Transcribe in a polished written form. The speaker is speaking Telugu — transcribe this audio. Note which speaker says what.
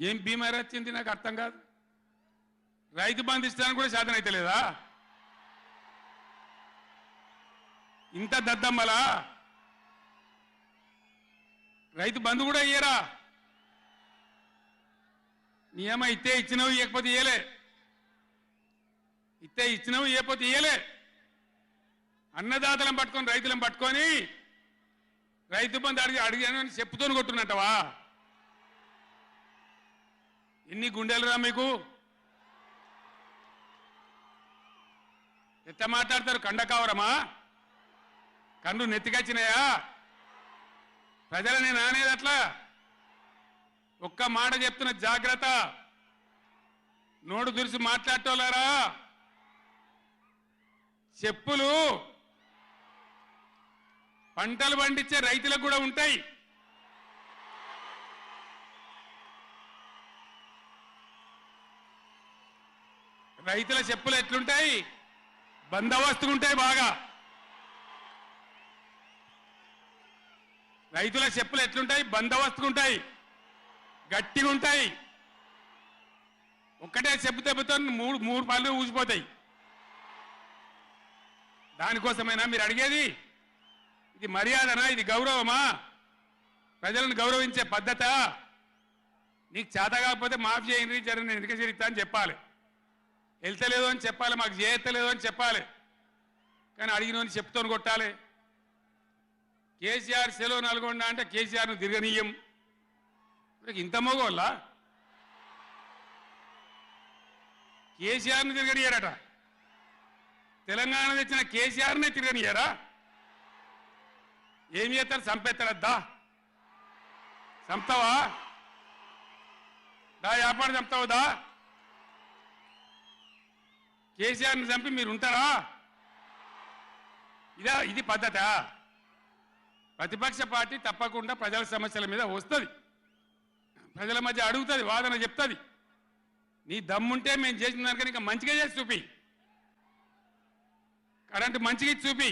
Speaker 1: ఏం బీమారి వచ్చింది నాకు అర్థం కాదు. రైతు బంధు ఇస్తానికి కూడా శాతం అయితే లేదా? ఇంత దద్దమ్మలా రైతు బంధు కూడా ఇయ్యరా? నియమ ఇస్తే ఇచ్చినవి ఇవ్వకపోతే ఇయ్యలే, ఇస్తే ఇచ్చినవి ఇవ్వకపోతే ఇయ్యలే. అన్నదాతలను పట్టుకొని రైతులను పట్టుకొని రైతు బంధు అడిగానని చెప్పుతోని కొట్టున్నట్టవా? ఎన్ని గుండెలురా మీకు? ఎట్లా మాట్లాడతారు? కండకావరమా? కన్ను నెత్తికొచ్చినాయా? ప్రజలని నానేది అట్లా. ఒక్క మాట చెప్తున్న జాగ్రత్త. నోడు దురిసి మాట్లాడటోలారా, చెప్పులు పంటలు పండించే రైతులకు కూడా ఉంటాయి. రైతుల చెప్పులు ఎట్లుంటాయి? బందోబస్తుగా ఉంటాయి బాగా. రైతుల చెప్పులు ఎట్లుంటాయి? బందోబస్తుగా ఉంటాయి, గట్టిగా ఉంటాయి. ఒక్కటే చెప్పు దెబ్బతో మూడు పళ్ళు ఊసిపోతాయి. దానికోసమైనా మీరు అడిగేది? ఇది మర్యాదనా? ఇది గౌరవమా? ప్రజలను గౌరవించే పద్ధత? నీకు చేత కాకపోతే మాఫ్ చేయండి, జరగని ఎన్నిక చరిత్ర అని చెప్పాలి. వెళ్తలేదు అని చెప్పాలి, మాకు చేయలేదు అని చెప్పాలి. కానీ అడిగినోని చెప్తోని కొట్టాలి. కేసీఆర్ సెలవు నల్గొండ అంటే కేసీఆర్ను తిరగనీయం. ఇంత మోగోళ్ళ కేసీఆర్ను తిరగనియారట. తెలంగాణ తెచ్చిన కేసీఆర్నే తిరగనియారా? ఏం చేస్తారు? చంపేస్తారద్దా? చంపుతావా? దా వ్యాపారం చంపుతావుదా? కేసీఆర్ని చంపి మీరు ఉంటారా? ఇది పద్ధత? ప్రతిపక్ష పార్టీ తప్పకుండా ప్రజల సమస్యల మీద వస్తుంది, ప్రజల మధ్య అడుగుతుంది, వాదన చెప్తుంది. నీ దమ్ముంటే మేము చేసిన దానికన్నా ఇంకా మంచిగా చేసి చూపి, కరెంటు మంచిగా చూపి.